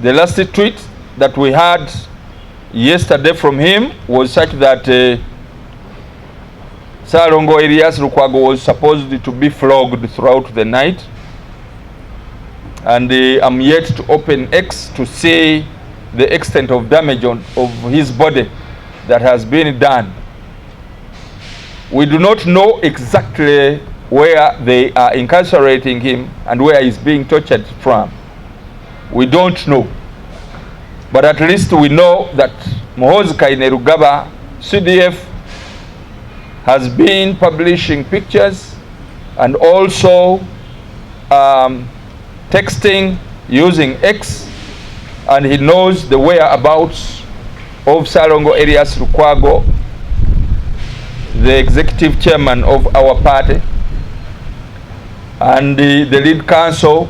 The last tweet that we had yesterday from him was such that Ssalongo Elias Lukwago was supposed to be flogged throughout the night, and I'm yet to open X to see the extent of damage of his body that has been done. We do not know exactly where they are incarcerating him and where he's being tortured from. We don't know. But at least we know that Muhoozi Kainerugaba, CDF, has been publishing pictures and also texting using X, and he knows the whereabouts of Ssalongo Elias Lukwago, the executive chairman of our party, and the lead counsel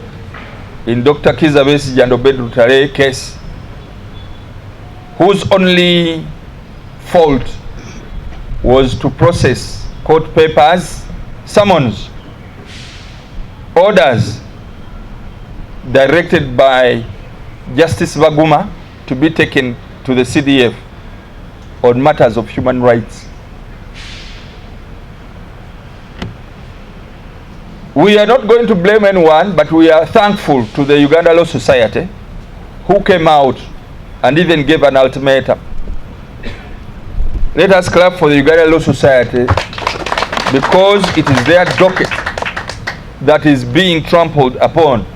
in Dr. Kizza Besigye and Obed Lutale case, whose only fault was to process court papers, summons, orders directed by Justice Baguma to be taken to the CDF on matters of human rights. We are not going to blame anyone, but we are thankful to the Uganda Law Society, who came out and even gave an ultimatum. Let us clap for the Uganda Law Society, because it is their docket that is being trampled upon.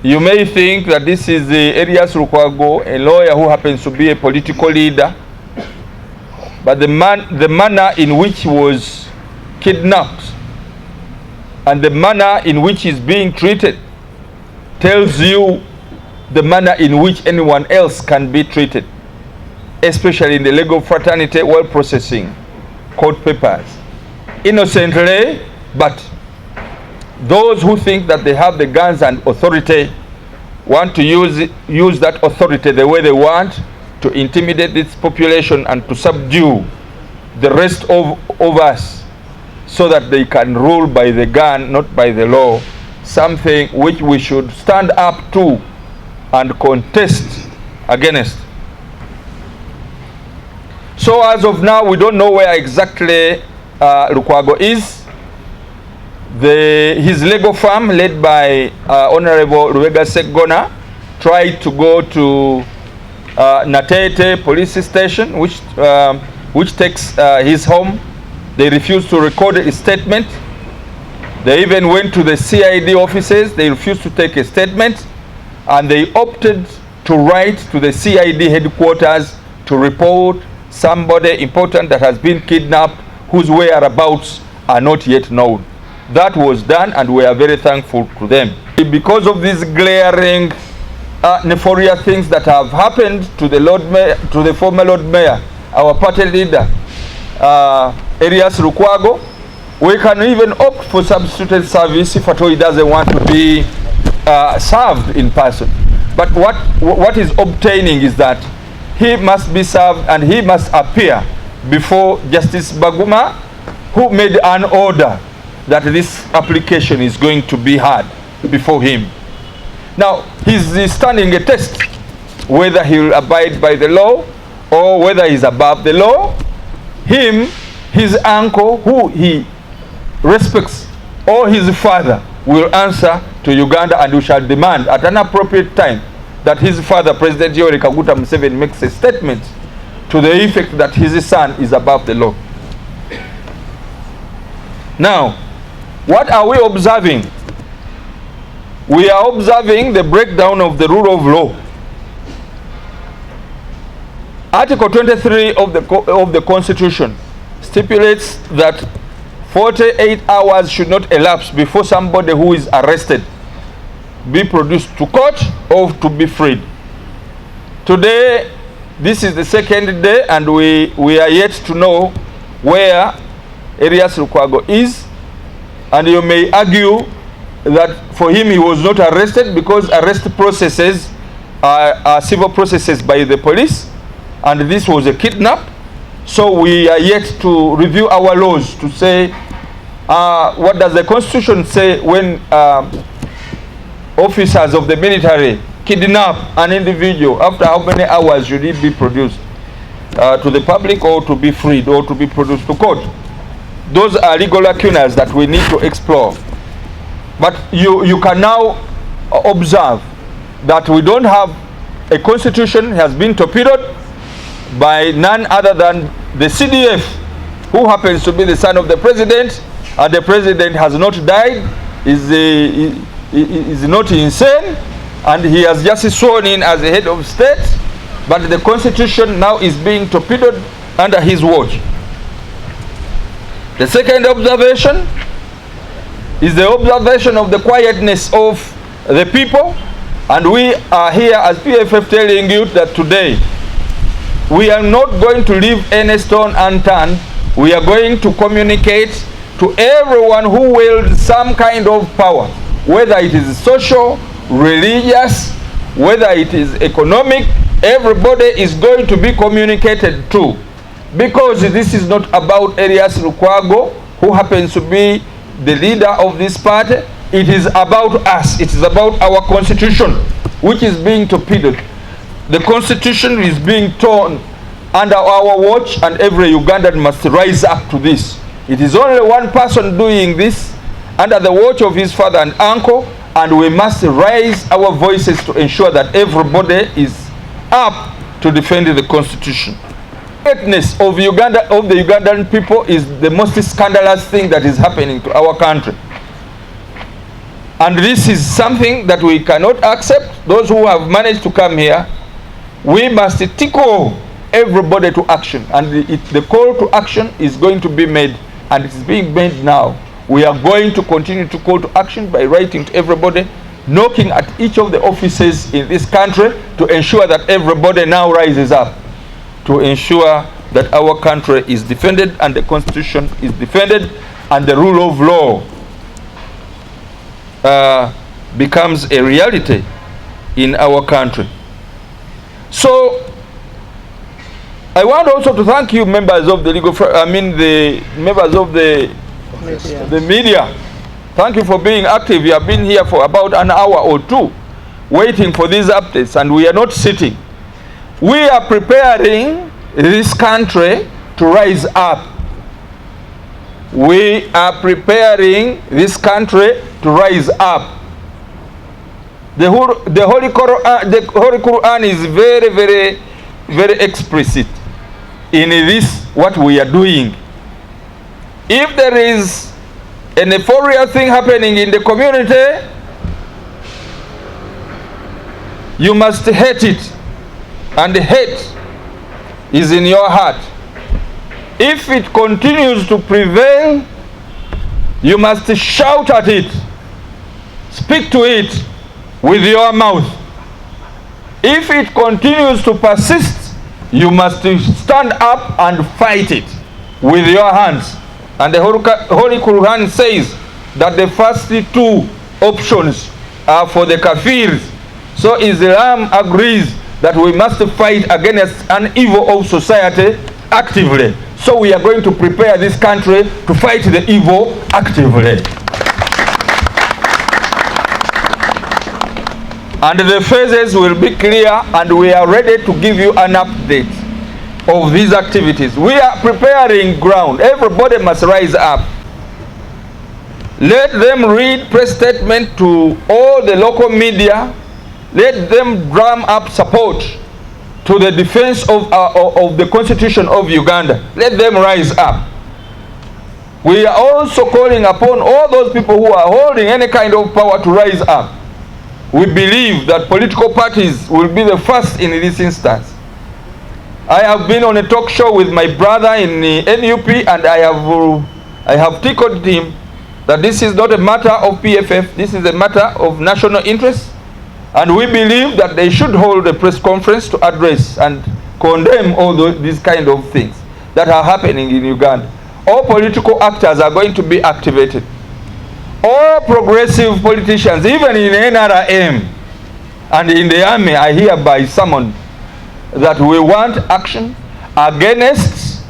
You may think that this is Elias Lukwago, a lawyer who happens to be a political leader, but the manner in which he was kidnapped and the manner in which he's being treated tells you the manner in which anyone else can be treated, especially in the legal fraternity while processing court papers. Innocently, but those who think that they have the guns and authority want to use that authority the way they want to intimidate this population and to subdue the rest of us, so that they can rule by the gun, not by the law, something which we should stand up to and contest against. So as of now, we don't know where exactly Lukwago is. His legal firm, led by Honorable Ruega Segona, tried to go to Natete police station, which takes his home. They refused to record a statement. They even went to the CID offices. They refused to take a statement, and they opted to write to the CID headquarters to report somebody important that has been kidnapped, whose whereabouts are not yet known. That was done, and we are very thankful to them. Because of these glaring nefarious things that have happened to the Lord Mayor, to the former Lord Mayor, our party leader, Elias Lukwago, we can even opt for substituted service if at all he doesn't want to be served in person. But what is obtaining is that he must be served and he must appear before Justice Baguma, who made an order that this application is going to be heard before him. Now, he's standing a test whether he will abide by the law or whether he's above the law. Him, his uncle, who he respects, or his father will answer to Uganda, and we shall demand at an appropriate time that his father, President Yoweri Kaguta Museveni, makes a statement to the effect that his son is above the law. Now, what are we observing? We are observing the breakdown of the rule of law. Article 23 of the Constitution stipulates that 48 hours should not elapse before somebody who is arrested be produced to court or to be freed. Today, this is the second day, and we are yet to know where Elias Lukwago is. And you may argue that for him he was not arrested because arrest processes are civil processes by the police, and this was a kidnap. So we are yet to review our laws to say what does the Constitution say when officers of the military kidnap an individual, after how many hours should he be produced to the public, or to be freed, or to be produced to court? Those are legal lacunas that we need to explore. But you can now observe that we don't have a constitution has been torpedoed by none other than the CDF, who happens to be the son of the president, and the president has not died, is not insane, and he has just sworn in as the head of state, but the constitution now is being torpedoed under his watch. The second observation is the observation of the quietness of the people, and we are here as PFF telling you that today we are not going to leave any stone unturned. We are going to communicate to everyone who wields some kind of power, whether it is social, religious, whether it is economic. Everybody is going to be communicated to, because this is not about Elias Lukwago, who happens to be the leader of this party. It is about us. It is about our constitution, which is being torpedoed. The constitution is being torn under our watch, and every Ugandan must rise up to this. It is only one person doing this under the watch of his father and uncle, and we must raise our voices to ensure that everybody is up to defend the constitution. Greatness of Uganda, of the Ugandan people, is the most scandalous thing that is happening to our country. And this is something that we cannot accept. Those who have managed to come here, we must tickle everybody to action. And the call to action is going to be made, and it is being made now. We are going to continue to call to action by writing to everybody, knocking at each of the offices in this country, to ensure that everybody now rises up, to ensure that our country is defended, and the constitution is defended, and the rule of law becomes a reality in our country. So I want also to thank you, members of the the members of the media. Thank you for being active. You have been here for about an hour or two waiting for these updates, and we are not sitting. We are preparing this country to rise up. We are preparing this country to rise up. The Holy Quran is very, very, very explicit in this, what we are doing. If there is a nefarious thing happening in the community, you must hate it, and hate is in your heart. If it continues to prevail, you must shout at it, speak to it with your mouth. If it continues to persist, you must stand up and fight it with your hands. And the Holy Quran says that the first two options are for the kafirs. So Islam agrees that we must fight against an evil of society actively. So we are going to prepare this country to fight the evil actively. And the phases will be clear, and we are ready to give you an update of these activities. We are preparing ground. Everybody must rise up. Let them read press statement to all the local media. Let them drum up support to the defense of the Constitution of Uganda. Let them rise up. We are also calling upon all those people who are holding any kind of power to rise up. We believe that political parties will be the first in this instance. I have been on a talk show with my brother in the NUP, and I have tickled him that this is not a matter of PFF, this is a matter of national interest. And we believe that they should hold a press conference to address and condemn all these kind of things that are happening in Uganda. All political actors are going to be activated. All progressive politicians, even in NRM and in the army, are hereby summoned that we want action against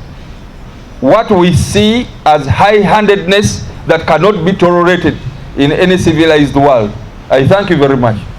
what we see as high-handedness that cannot be tolerated in any civilized world. I thank you very much.